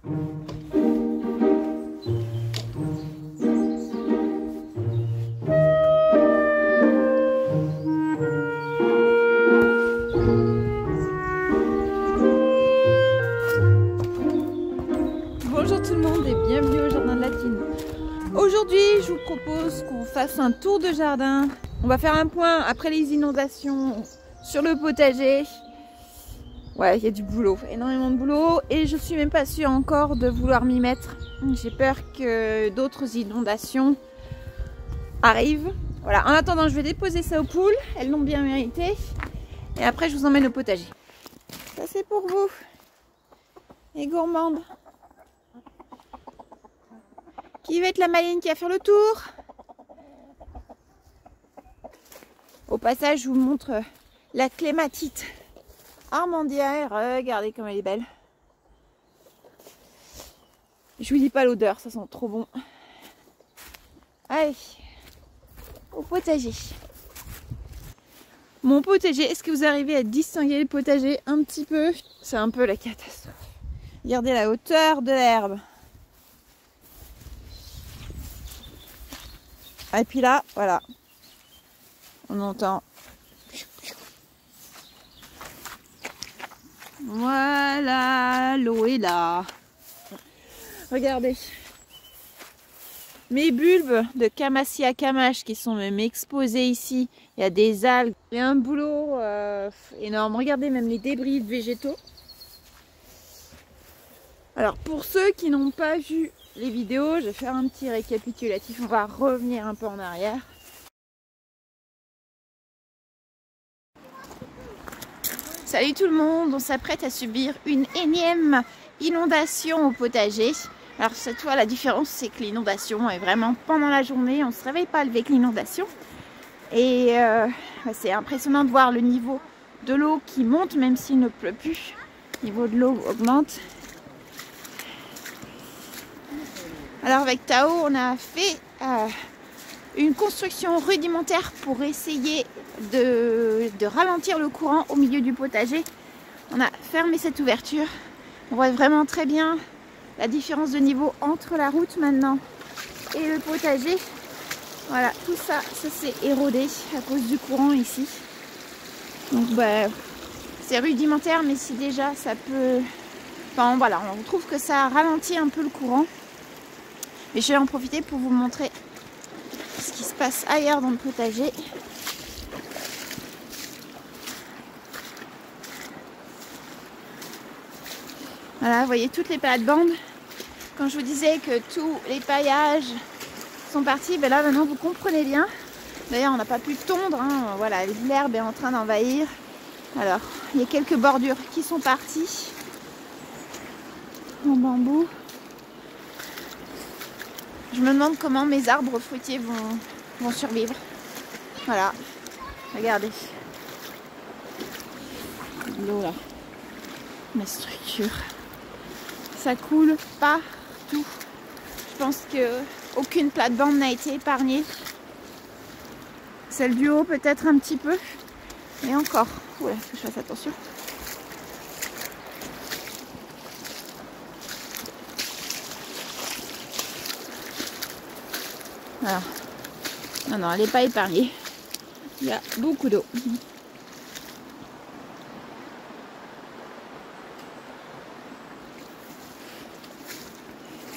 Bonjour tout le monde et bienvenue au jardin de Latine. Aujourd'hui, je vous propose qu'on fasse un tour de jardin. On va faire un point après les inondations sur le potager. Ouais, il y a du boulot, énormément de boulot et je suis même pas sûre encore de vouloir m'y mettre. J'ai peur que d'autres inondations arrivent. Voilà, en attendant, je vais déposer ça aux poules, elles l'ont bien mérité. Et après, je vous emmène au potager. Ça, c'est pour vous, les gourmandes. Qui va être la maligne qui va faire le tour? Au passage, je vous montre la clématite Armandia. Regardez comme elle est belle. Je vous dis pas l'odeur, ça sent trop bon. Allez, au potager. Mon potager, est-ce que vous arrivez à distinguer le potager un petit peu? C'est un peu la catastrophe. Regardez la hauteur de l'herbe. Et puis là, voilà, on entend. Voilà, l'eau est là. Regardez. Mes bulbes de Camassia camache qui sont même exposés ici. Il y a des algues. Il y a un boulot énorme. Regardez même les débris végétaux. Alors pour ceux qui n'ont pas vu les vidéos, je vais faire un petit récapitulatif. On va revenir un peu en arrière. Salut tout le monde, on s'apprête à subir une énième inondation au potager. Alors cette fois la différence c'est que l'inondation est vraiment pendant la journée, on ne se réveille pas avec l'inondation. Et c'est impressionnant de voir le niveau de l'eau qui monte même s'il ne pleut plus. Le niveau de l'eau augmente. Alors avec Tao on a fait une construction rudimentaire pour essayer de ralentir le courant au milieu du potager. On a fermé cette ouverture. On voit vraiment très bien la différence de niveau entre la route maintenant et le potager. Voilà, tout ça, ça s'est érodé à cause du courant ici. Donc bah, c'est rudimentaire, mais si déjà ça peut... Enfin voilà, on trouve que ça ralentit un peu le courant. Mais je vais en profiter pour vous montrer ce qui se passe ailleurs dans le potager. Voilà, vous voyez toutes les plates-bandes. Quand je vous disais que tous les paillages sont partis, ben là maintenant vous comprenez bien. D'ailleurs on n'a pas pu tondre, hein. Voilà, l'herbe est en train d'envahir. Alors, il y a quelques bordures qui sont parties en bambou. Je me demande comment mes arbres fruitiers vont survivre. Voilà, regardez. L'eau là, ma structure. Ça coule partout. Je pense que aucune plate-bande n'a été épargnée. Celle du haut peut-être un petit peu. Et encore. Oula, faut que je fasse attention. Voilà. Non, non, elle n'est pas épargnée. Il y a beaucoup d'eau.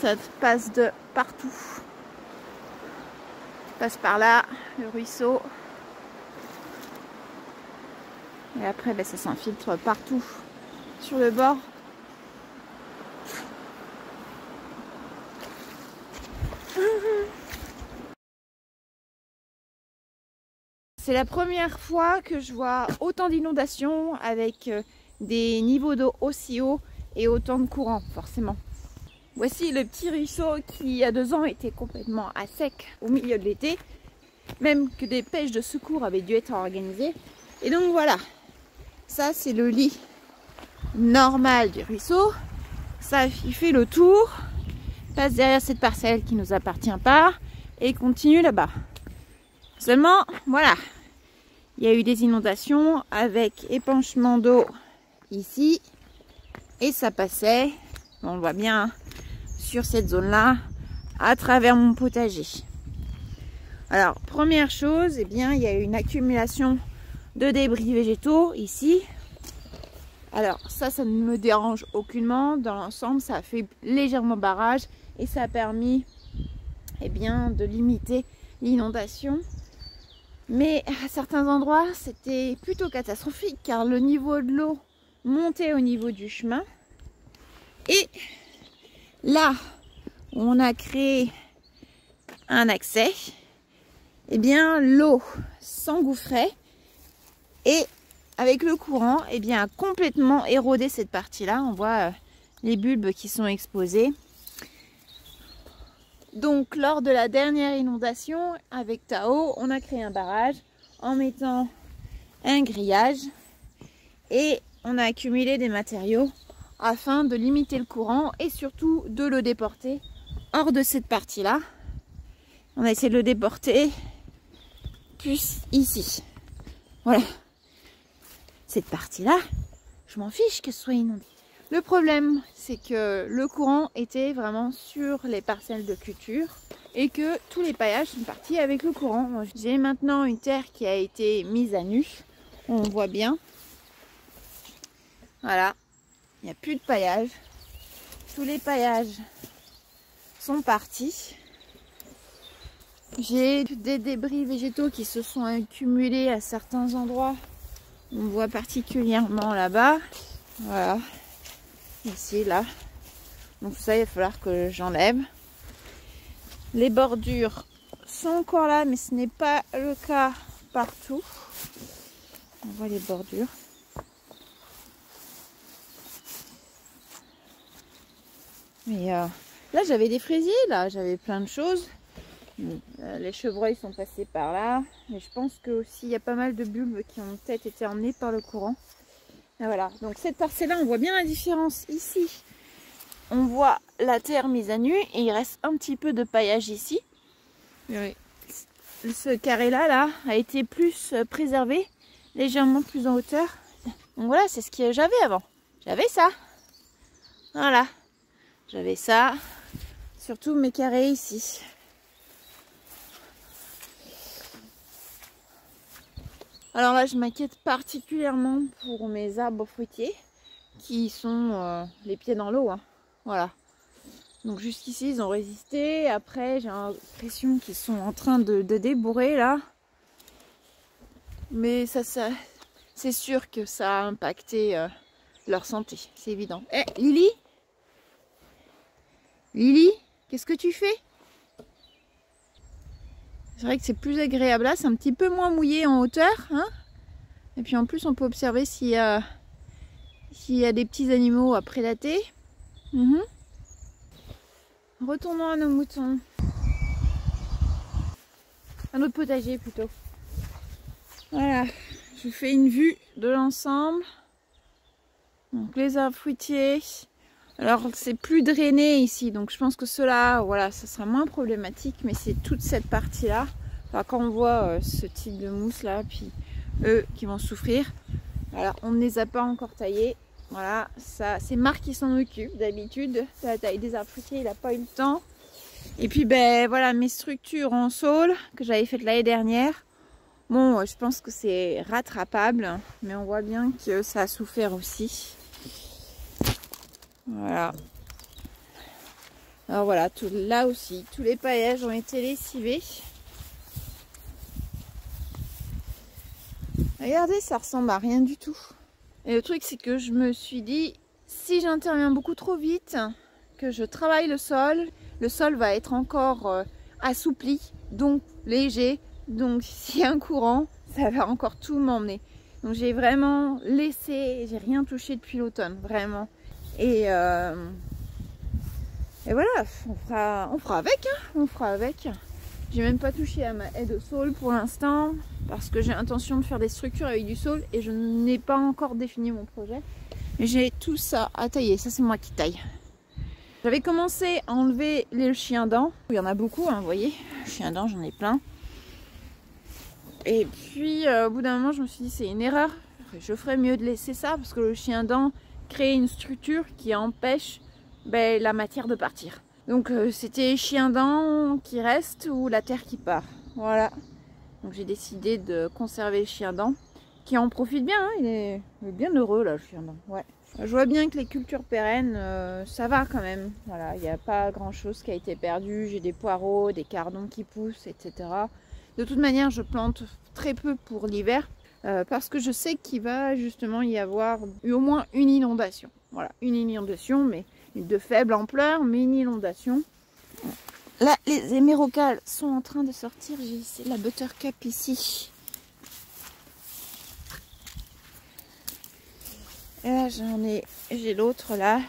Ça passe de partout. Ça passe par là, le ruisseau. Et après, ben, ça s'infiltre partout sur le bord. C'est la première fois que je vois autant d'inondations avec des niveaux d'eau aussi hauts et autant de courant, forcément. Voici le petit ruisseau qui, il y a 2 ans, était complètement à sec au milieu de l'été. Même que des pêches de secours avaient dû être organisées. Et donc voilà, ça c'est le lit normal du ruisseau. Ça, il fait le tour, passe derrière cette parcelle qui ne nous appartient pas et continue là-bas. Seulement, voilà, il y a eu des inondations avec épanchement d'eau ici et ça passait. On le voit bien sur cette zone-là, à travers mon potager. Alors, première chose, eh bien, il y a une accumulation de débris végétaux ici. Alors, ça ne me dérange aucunement. Dans l'ensemble, ça a fait légèrement barrage et ça a permis, eh bien, de limiter l'inondation. Mais à certains endroits, c'était plutôt catastrophique car le niveau de l'eau montait au niveau du chemin. Et là, où on a créé un accès, eh bien, l'eau s'engouffrait et avec le courant, eh bien, a complètement érodé cette partie-là. On voit les bulbes qui sont exposés. Donc, lors de la dernière inondation, avec Tao, on a créé un barrage en mettant un grillage et on a accumulé des matériaux afin de limiter le courant et surtout de le déporter hors de cette partie-là. On a essayé de le déporter plus ici. Voilà. Cette partie-là, je m'en fiche qu'elle soit inondée. Le problème, c'est que le courant était vraiment sur les parcelles de culture et que tous les paillages sont partis avec le courant. J'ai maintenant une terre qui a été mise à nu. On voit bien. Voilà. Il n'y a plus de paillage. Tous les paillages sont partis. J'ai des débris végétaux qui se sont accumulés à certains endroits. On voit particulièrement là-bas. Voilà. Ici, là. Donc ça, il va falloir que j'enlève. Les bordures sont encore là, mais ce n'est pas le cas partout. On voit les bordures. Mais là, j'avais des fraisiers, là. J'avais plein de choses. Les chevreuils sont passés par là. Mais je pense que aussi il y a pas mal de bulbes qui ont peut-être été emmenés par le courant. Et voilà, donc cette parcelle-là, on voit bien la différence ici. On voit la terre mise à nu et il reste un petit peu de paillage ici. Oui. Ce carré-là là, a été plus préservé, légèrement plus en hauteur. Donc voilà, c'est ce que j'avais avant. J'avais ça. Voilà. J'avais ça. Surtout mes carrés ici. Alors là, je m'inquiète particulièrement pour mes arbres fruitiers qui sont les pieds dans l'eau. Hein. Voilà. Donc jusqu'ici, ils ont résisté. Après, j'ai l'impression qu'ils sont en train de débourrer là. Mais ça c'est sûr que ça a impacté leur santé. C'est évident. Eh, Lily? Lily, qu'est-ce que tu fais? C'est vrai que c'est plus agréable là, c'est un petit peu moins mouillé en hauteur. Hein, et puis en plus, on peut observer s'il y a des petits animaux à prédater. Retournons à nos moutons. À notre potager plutôt. Voilà, je vous fais une vue de l'ensemble. Donc les arbres fruitiers. Alors c'est plus drainé ici, donc je pense que cela, voilà, ça sera moins problématique, mais c'est toute cette partie-là. Enfin, quand on voit ce type de mousse là, puis eux qui vont souffrir. Alors on ne les a pas encore taillés. Voilà, ça c'est Marc qui s'en occupe d'habitude. La taille des arbres fruitiers, il n'a pas eu le temps. Et puis ben voilà, mes structures en saule que j'avais faites l'année dernière. Bon, je pense que c'est rattrapable, mais on voit bien que ça a souffert aussi. Voilà. Alors voilà, là aussi, tous les paillages ont été lessivés. Regardez, ça ressemble à rien du tout. Et le truc, c'est que je me suis dit, si j'interviens beaucoup trop vite, que je travaille le sol va être encore assoupli, donc léger. Donc s'il y a un courant, ça va encore tout m'emmener. Donc j'ai vraiment laissé, j'ai rien touché depuis l'automne, vraiment. Et voilà, on fera avec, hein, on fera avec. J'ai même pas touché à ma haie de saule pour l'instant parce que j'ai l'intention de faire des structures avec du saule et je n'ai pas encore défini mon projet. Mais j'ai tout ça à tailler, ça c'est moi qui taille. J'avais commencé à enlever les chiens-dents. Il y en a beaucoup, hein, vous voyez, chiens-dents, j'en ai plein. Et puis au bout d'un moment, je me suis dit c'est une erreur. Je ferais mieux de laisser ça parce que le chien-dent crée une structure qui empêche ben, la matière de partir. Donc c'était chiendent qui reste ou la terre qui part. Voilà. Donc j'ai décidé de conserver le chiendent qui en profite bien. Hein. Il est bien heureux là, le chiendent. Ouais. Je vois bien que les cultures pérennes, ça va quand même. Voilà, il n'y a pas grand chose qui a été perdu. J'ai des poireaux, des cardons qui poussent, etc. De toute manière, je plante très peu pour l'hiver parce que je sais qu'il va justement y avoir au moins une inondation. Voilà, une inondation, mais de faible ampleur, mais une inondation. Là, les émérocales sont en train de sortir. J'ai ici la buttercup ici. Et là, j'ai l'autre là,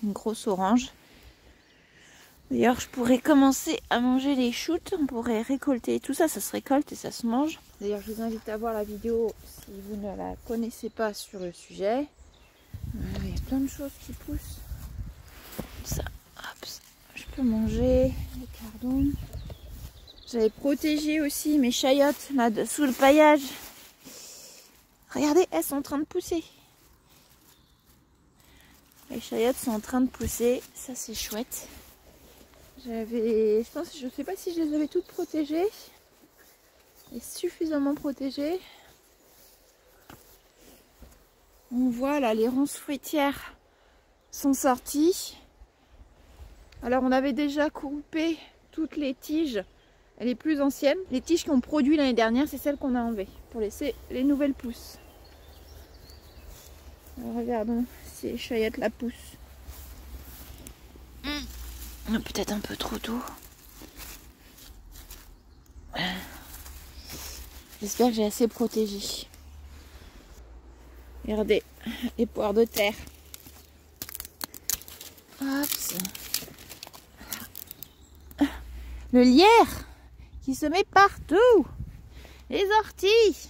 une grosse orange. D'ailleurs, je pourrais commencer à manger les shoots. On pourrait récolter tout ça, ça se récolte et ça se mange. D'ailleurs, je vous invite à voir la vidéo si vous ne la connaissez pas sur le sujet. Il y a plein de choses qui poussent. Ça, hop, je peux manger les cardons. J'avais protégé aussi mes chayottes là sous le paillage. Regardez, elles sont en train de pousser. Les chayottes sont en train de pousser, ça c'est chouette. Je sais pas si je les avais toutes protégées. Et suffisamment protégées. On voit là, les ronces fruitières sont sorties. Alors on avait déjà coupé toutes les tiges, les plus anciennes. Les tiges qui ont produit l'année dernière, c'est celles qu'on a enlevées pour laisser les nouvelles pousses. Alors, regardons si les chayottes la poussent. Peut-être un peu trop tôt. J'espère que j'ai assez protégé. Regardez, les poires de terre. Hop. Le lierre qui se met partout. Les orties.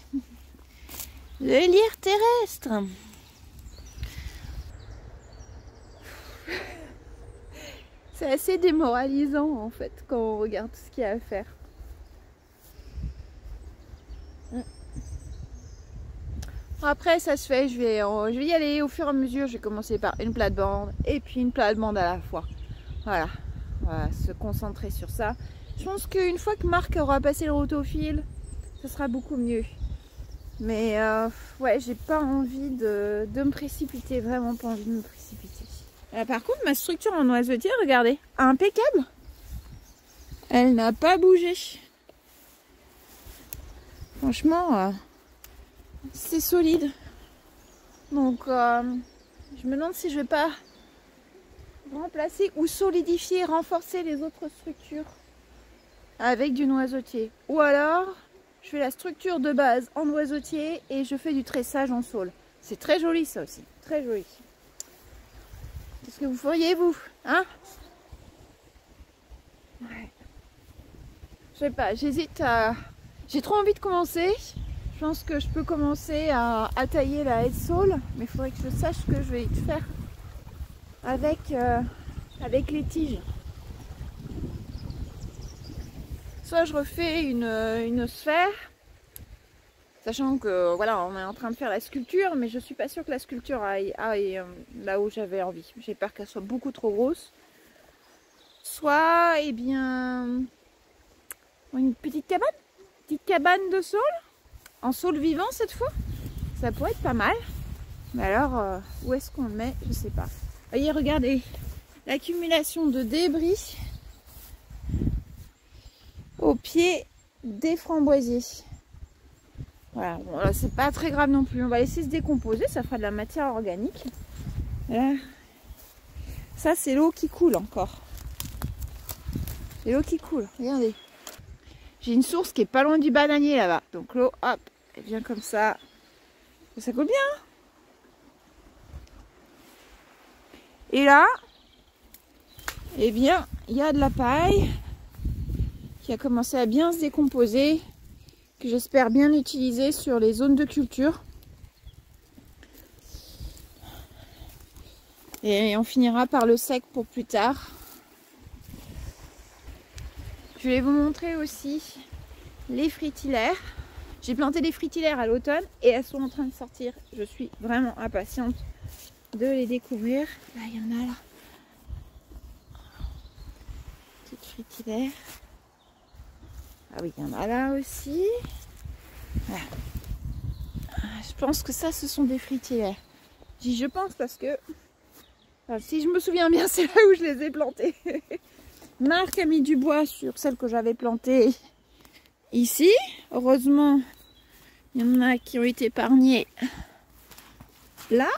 Le lierre terrestre. C'est assez démoralisant en fait quand on regarde tout ce qu'il y a à faire. Après ça se fait, je vais y aller au fur et à mesure. Je vais commencer par une plate-bande et puis une plate-bande à la fois. Voilà, on va se concentrer sur ça. Je pense qu'une fois que Marc aura passé le rotofil, ce sera beaucoup mieux. Mais ouais, j'ai pas envie de me précipiter, vraiment pas envie de me précipiter. Par contre, ma structure en noisetier, regardez, impeccable. Elle n'a pas bougé. Franchement, c'est solide. Donc, je me demande si je vais pas remplacer ou solidifier, renforcer les autres structures avec du noisetier. Ou alors, je fais la structure de base en noisetier et je fais du tressage en saule. C'est très joli ça aussi, très joli. Qu'est-ce que vous feriez vous, hein? Ouais. Je sais pas, j'hésite à... J'ai trop envie de commencer. Je pense que je peux commencer à tailler la haie de saule, mais il faudrait que je sache ce que je vais faire avec les tiges. Soit je refais une sphère, sachant que voilà, on est en train de faire la sculpture, mais je suis pas sûre que la sculpture aille là où j'avais envie. J'ai peur qu'elle soit beaucoup trop grosse. Soit, eh bien, une petite cabane de saule, en saule vivant cette fois. Ça pourrait être pas mal. Mais alors, où est-ce qu'on le met? Je sais pas. Voyez, regardez, l'accumulation de débris au pied des framboisiers. Voilà, bon, là c'est pas très grave non plus. On va laisser se décomposer, ça fera de la matière organique. Là, ça c'est l'eau qui coule encore. C'est l'eau qui coule, regardez. J'ai une source qui est pas loin du bananier là-bas. Donc l'eau, hop, elle vient comme ça. Ça coule bien. Hein? Et là, eh bien, il y a de la paille qui a commencé à bien se décomposer, que j'espère bien utiliser sur les zones de culture. Et on finira par le sec pour plus tard. Je vais vous montrer aussi les fritillaires. J'ai planté des fritillaires à l'automne et elles sont en train de sortir. Je suis vraiment impatiente de les découvrir. Là, il y en a là. Petite fritillaire. Ah oui, il y en a là aussi. Voilà. Je pense que ça, ce sont des fritillaires. Je pense parce que, enfin, si je me souviens bien, c'est là où je les ai plantées. Marc a mis du bois sur celle que j'avais plantée ici. Heureusement, il y en a qui ont été épargnés là.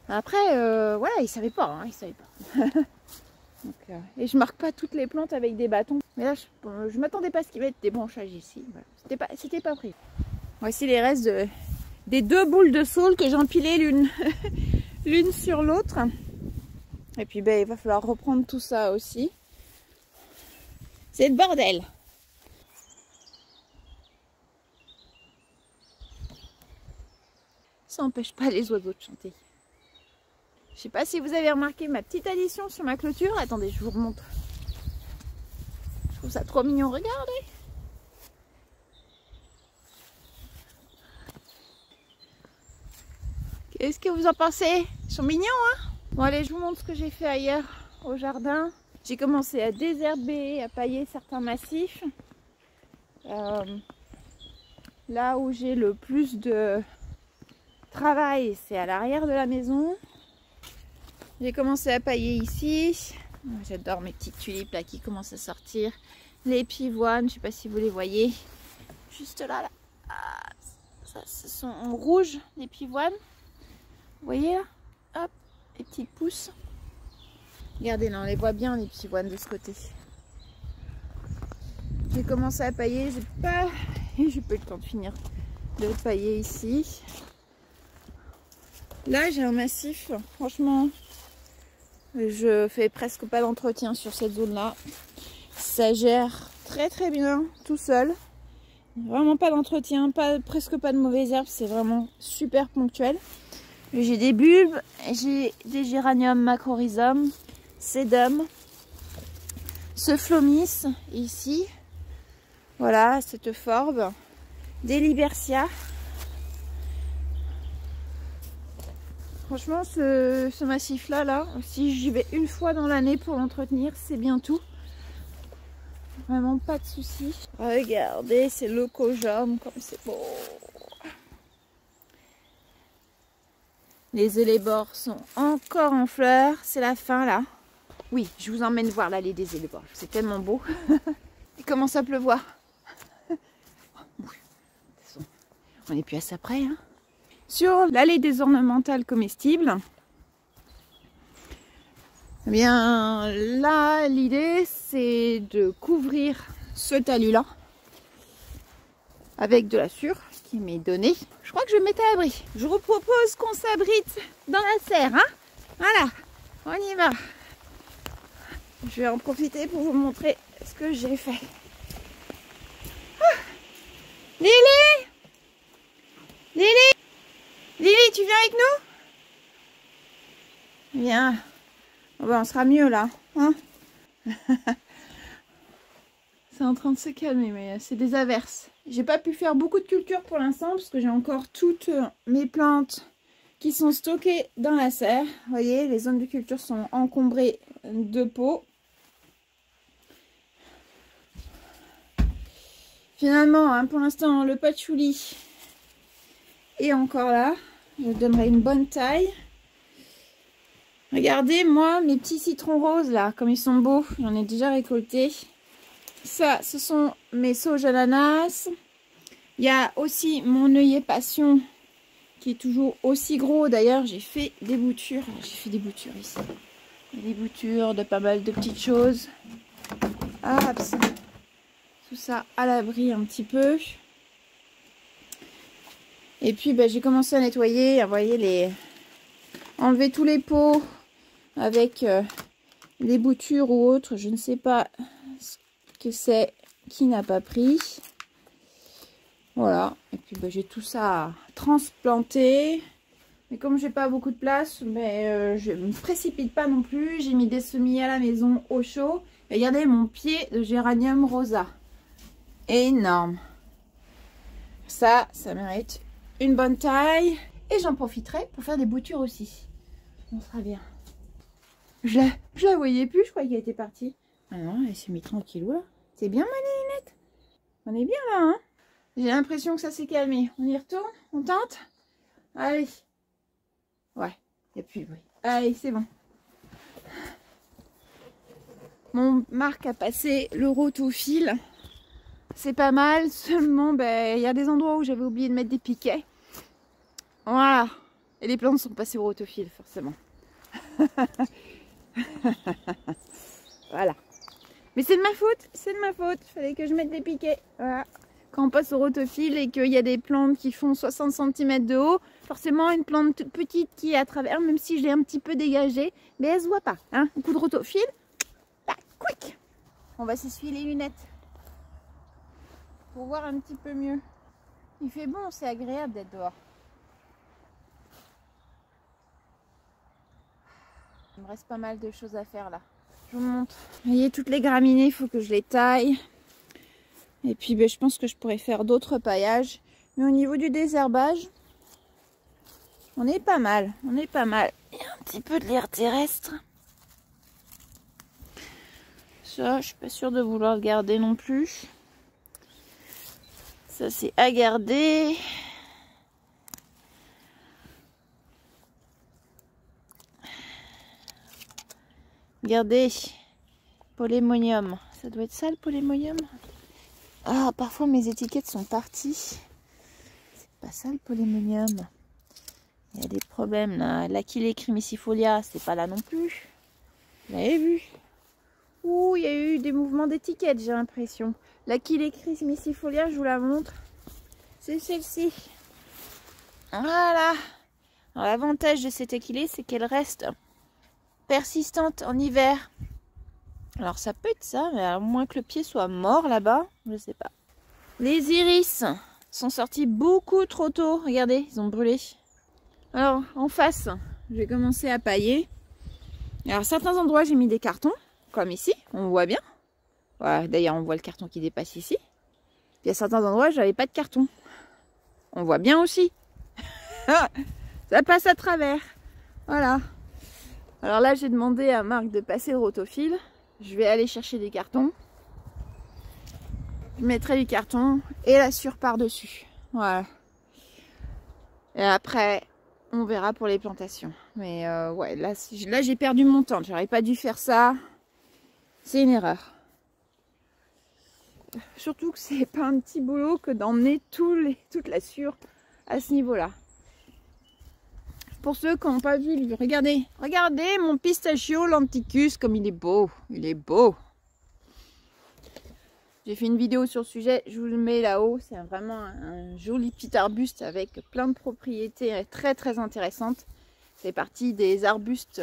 Après, voilà, il savait pas, hein, il savait pas. Donc, et je marque pas toutes les plantes avec des bâtons. Mais là, je m'attendais pas à ce qu'il y ait des branchages ici. Voilà. C'était pas pris. Voici les restes des 2 boules de saule que j'ai empilées l'une sur l'autre. Et puis ben, il va falloir reprendre tout ça aussi. C'est le bordel. Ça n'empêche pas les oiseaux de chanter. Je sais pas si vous avez remarqué ma petite addition sur ma clôture. Attendez, je vous remontre. Je trouve ça trop mignon, regardez. Qu'est-ce que vous en pensez? Ils sont mignons, hein? Bon allez, je vous montre ce que j'ai fait ailleurs au jardin. J'ai commencé à désherber, à pailler certains massifs. Là où j'ai le plus de travail, c'est à l'arrière de la maison. J'ai commencé à pailler ici. J'adore mes petites tulipes là qui commencent à sortir. Les pivoines, je ne sais pas si vous les voyez. Juste là, là. Ah, ça, ce sont en rouge, les pivoines. Vous voyez là? Hop, les petites pousses. Regardez là, on les voit bien les pivoines de ce côté. J'ai commencé à pailler, j'ai pas eu le temps de finir de pailler ici. Là j'ai un massif, franchement, je fais presque pas d'entretien sur cette zone là. Ça gère très très bien tout seul. Vraiment pas d'entretien, presque pas de mauvaises herbes, c'est vraiment super ponctuel. J'ai des bulbes, j'ai des géraniums macrorhizome, sedum, ce flomis ici, voilà cette forbe, des libertia. Franchement ce massif là, si j'y vais une fois dans l'année pour l'entretenir, c'est bien tout. Vraiment pas de soucis. Regardez, c'est leucojum comme c'est beau. Les élébores sont encore en fleurs. C'est la fin là. Oui, je vous emmène voir l'allée des élébores. C'est tellement beau. Il commence à pleuvoir. On n'est plus à ça près. Hein. Sur l'allée des ornementales comestibles, eh bien là, l'idée c'est de couvrir ce talus là avec de la sûre qui m'est donnée. Je crois que je vais me mettre à l'abri. Je vous propose qu'on s'abrite dans la serre. Hein, voilà, on y va. Je vais en profiter pour vous montrer ce que j'ai fait. Ah, Lily, Lily, Lily, tu viens avec nous? Viens. Oh ben, on sera mieux là. Hein. C'est en train de se calmer, mais c'est des averses. J'ai pas pu faire beaucoup de culture pour l'instant parce que j'ai encore toutes mes plantes qui sont stockées dans la serre. Vous voyez, les zones de culture sont encombrées de pots. Finalement, hein, pour l'instant, le patchouli est encore là. Je donnerai une bonne taille. Regardez, moi, mes petits citrons roses là, comme ils sont beaux, j'en ai déjà récolté. Ça, ce sont mes sauges ananas. Il y a aussi mon œillet passion qui est toujours aussi gros. D'ailleurs, j'ai fait des boutures. J'ai fait des boutures ici. Des boutures de pas mal de petites choses. Hop, tout ça à l'abri un petit peu. Et puis, ben, j'ai commencé à nettoyer. Vous voyez, enlever tous les pots avec les boutures ou autres. Je ne sais pas ce que c'est qui n'a pas pris. Voilà. Et puis ben, j'ai tout ça transplanté. Mais comme j'ai pas beaucoup de place, mais je ne me précipite pas non plus. J'ai mis des semis à la maison au chaud. Et regardez mon pied de géranium rosa. Énorme. Ça mérite une bonne taille. Et j'en profiterai pour faire des boutures aussi. On sera bien. Je la voyais plus, je croyais qu'elle était partie. Ah non, elle s'est mise tranquillou là. C'est bien, ma nénette. On est bien là, hein. J'ai l'impression que ça s'est calmé. On y retourne? On tente? Allez. Ouais, il n'y a plus de bruit. Allez, c'est bon. Mon Marc a passé le rotofil. C'est pas mal, seulement il y a des endroits où j'avais oublié de mettre des piquets. Voilà. Et les plantes sont passées au rotofil, forcément. Voilà. Mais c'est de ma faute, c'est de ma faute. Il fallait que je mette des piquets. Voilà. Quand on passe au rotofil et qu'il y a des plantes qui font 60 cm de haut, forcément une plante toute petite qui est à travers, même si je l'ai un petit peu dégagée, mais elle se voit pas. Hein. Un coup de rotofil, tac, quick. On va s'essuyer les lunettes pour voir un petit peu mieux. Il fait bon, c'est agréable d'être dehors. Il me reste pas mal de choses à faire là. Je vous montre. Vous voyez, toutes les graminées, il faut que je les taille. Et puis je pense que je pourrais faire d'autres paillages. Mais au niveau du désherbage, on est pas mal. On est pas mal. Il y a un petit peu de l'air terrestre. Ça, je suis pas sûre de vouloir le garder non plus. Ça, c'est à garder. Regardez, polémonium. Ça doit être ça le polémonium. Ah, parfois mes étiquettes sont parties. C'est pas ça le polémonium. Il y a des problèmes là. L'Achillea crimicifolia, c'est pas là non plus. Vous l'avez vu? Ouh, il y a eu des mouvements d'étiquette, j'ai l'impression. L'Achillea crimicifolia, je vous la montre. C'est celle-ci. Voilà. Alors l'avantage de cette Achillea, c'est qu'elle reste persistante en hiver. Alors ça peut être ça, mais à moins que le pied soit mort là-bas, je sais pas. Les iris sont sortis beaucoup trop tôt. Regardez, ils ont brûlé. Alors en face, je vais commencer à pailler. Alors à certains endroits, j'ai mis des cartons, comme ici, on voit bien. Ouais, d'ailleurs, on voit le carton qui dépasse ici. Puis à certains endroits, j'avais pas de carton. On voit bien aussi. Ça passe à travers. Voilà. Alors là, j'ai demandé à Marc de passer le rotofil. Je vais aller chercher des cartons. Je mettrai du carton et la sûre par-dessus. Voilà. Et après, on verra pour les plantations. Mais ouais, là j'ai perdu mon temps. J'aurais pas dû faire ça. C'est une erreur. Surtout que c'est pas un petit boulot que d'emmener toute la sûre à ce niveau-là. Pour ceux qui n'ont pas vu, regardez mon pistachio lenticus comme il est beau. Il est beau. J'ai fait une vidéo sur le sujet, je vous le mets là-haut. C'est vraiment un joli petit arbuste avec plein de propriétés très très intéressantes. C'est partie des arbustes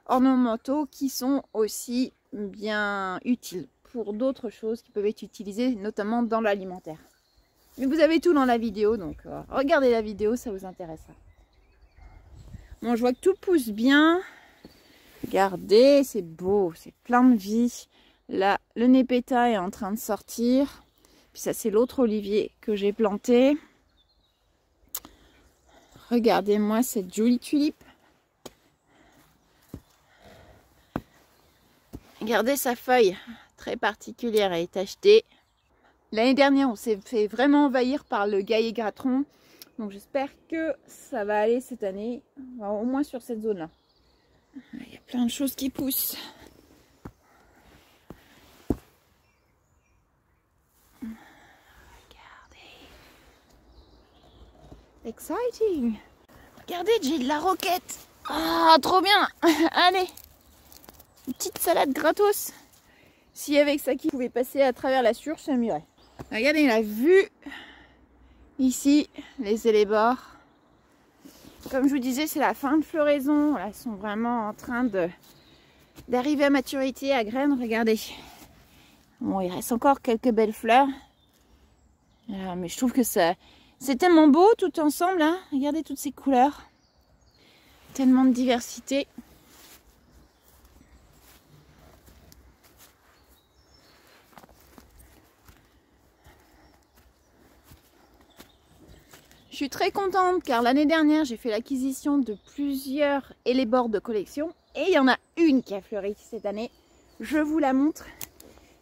ornementaux qui sont aussi bien utiles pour d'autres choses qui peuvent être utilisées, notamment dans l'alimentaire. Mais vous avez tout dans la vidéo, donc regardez la vidéo, ça vous intéressera. Bon, je vois que tout pousse bien. Regardez, c'est beau, c'est plein de vie. Là, le népéta est en train de sortir. Puis ça, c'est l'autre olivier que j'ai planté. Regardez-moi cette jolie tulipe. Regardez sa feuille, très particulière, elle est tachetée. L'année dernière, on s'est fait vraiment envahir par le Gaillet-Gratron. Donc j'espère que ça va aller cette année, au moins sur cette zone-là. Il y a plein de choses qui poussent. Regardez. Exciting. Regardez, j'ai de la roquette. Ah, trop bien. Allez. Une petite salade gratos. Si avec ça qui pouvait passer à travers la sûre, ça m'irait. Regardez la vue. Ici, les élébores. Comme je vous disais, c'est la fin de floraison. Là, ils sont vraiment en train d'arriver à maturité, à graines. Regardez. Bon, il reste encore quelques belles fleurs. Mais je trouve que c'est tellement beau tout ensemble. Hein. Regardez toutes ces couleurs. Tellement de diversité. Je suis très contente car l'année dernière j'ai fait l'acquisition de plusieurs élébores de collection et il y en a une qui a fleuri cette année. Je vous la montre.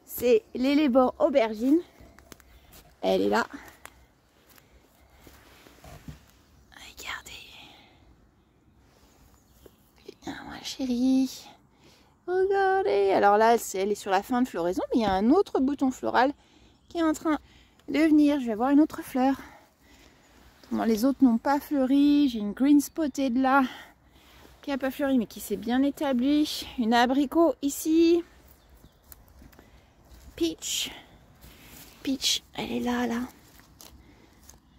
c'est l'Hellebore aubergine. Elle est là. Regardez. Viens, ma chérie. Regardez. Alors là, elle est sur la fin de floraison, mais il y a un autre bouton floral qui est en train de venir. Je vais voir une autre fleur. Bon, les autres n'ont pas fleuri. J'ai une green spotted là qui n'a pas fleuri mais qui s'est bien établie. Une abricot ici. Peach. Peach, elle est là,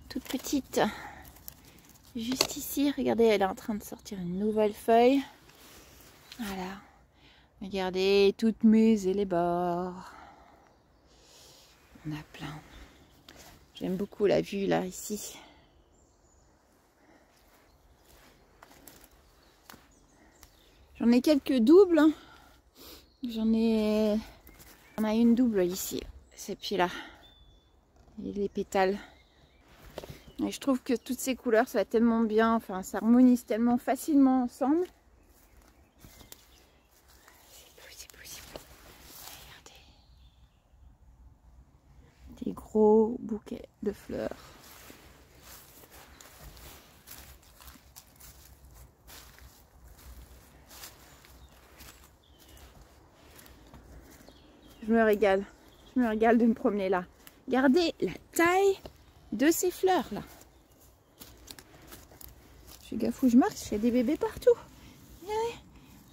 toute petite. Juste ici, regardez, elle est en train de sortir une nouvelle feuille. Voilà. Regardez, toutes mes hellebores. On a plein. J'aime beaucoup la vue là, ici. J'en ai quelques doubles. On a une double ici. C'est puis là. Et les pétales. Et je trouve que toutes ces couleurs, ça va tellement bien. Enfin, ça harmonise tellement facilement ensemble. C'est beau, c'est beau. Regardez. Des gros bouquets de fleurs. Je me régale de me promener là. Regardez la taille de ces fleurs là. Je fais gaffe où je marche, il y a des bébés partout.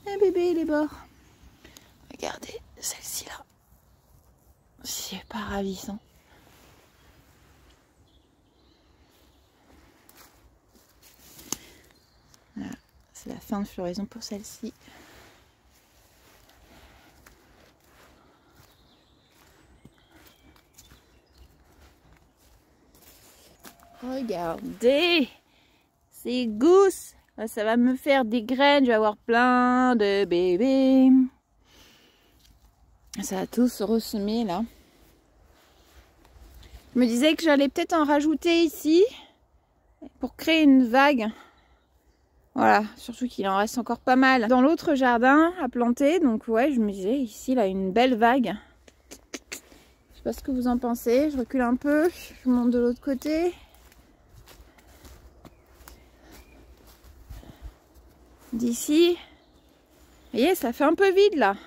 Un bébé, les bords. Regardez celle-ci là. C'est pas ravissant. Voilà, c'est la fin de floraison pour celle-ci. Regardez ces gousses. Ça va me faire des graines. Je vais avoir plein de bébés. Ça va tous se ressemer là. Je me disais que j'allais peut-être en rajouter ici pour créer une vague. Voilà, surtout qu'il en reste encore pas mal dans l'autre jardin à planter. Donc ouais, je me disais ici là une belle vague. Je sais pas ce que vous en pensez. Je recule un peu. Je monte de l'autre côté. D'ici, vous voyez, ça fait un peu vide là.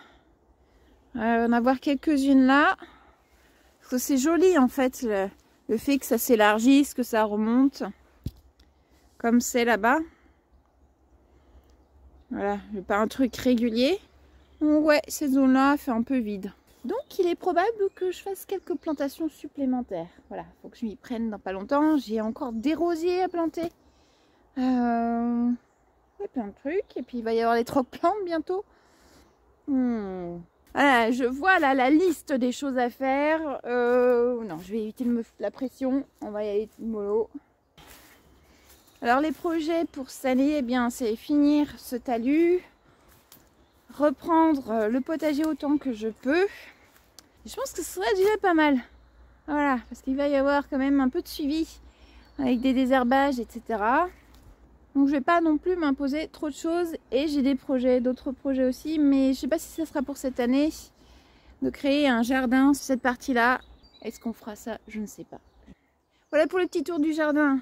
On va en avoir quelques-unes là. Parce que c'est joli en fait, le fait que ça s'élargisse, que ça remonte. Comme c'est là-bas. Voilà, pas un truc régulier. Donc ouais, cette zone-là fait un peu vide. Donc il est probable que je fasse quelques plantations supplémentaires. Voilà, faut que je m'y prenne dans pas longtemps. J'ai encore des rosiers à planter. Plein de trucs. Et puis il va y avoir les troc-plantes bientôt. Voilà, je vois là la liste des choses à faire. Non, je vais éviter de me foutre la pression. On va y aller mollo. Alors les projets pour cette année, eh bien, c'est finir ce talus, reprendre le potager autant que je peux. Et je pense que ce serait déjà pas mal. Voilà, parce qu'il va y avoir quand même un peu de suivi avec des désherbages, etc. Donc je vais pas non plus m'imposer trop de choses. Et j'ai des projets, d'autres projets aussi, mais je sais pas si ça sera pour cette année de créer un jardin sur cette partie-là. Est-ce qu'on fera ça? Je ne sais pas. Voilà pour le petit tour du jardin.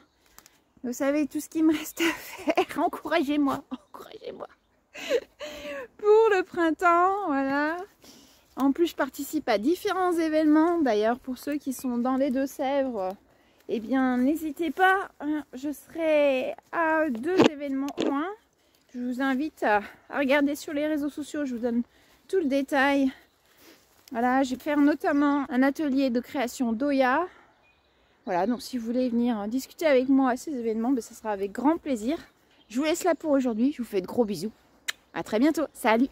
Vous savez tout ce qu'il me reste à faire. Encouragez-moi, encouragez-moi. Pour le printemps, voilà. En plus, je participe à différents événements. D'ailleurs, pour ceux qui sont dans les Deux-Sèvres, eh bien, n'hésitez pas. Je serai à 2 événements au moins. Je vous invite à regarder sur les réseaux sociaux. Je vous donne tout le détail. Voilà, je vais faire notamment un atelier de création d'Oya. Voilà, donc si vous voulez venir discuter avec moi à ces événements, ben, ça sera avec grand plaisir. Je vous laisse là pour aujourd'hui. Je vous fais de gros bisous. À très bientôt. Salut!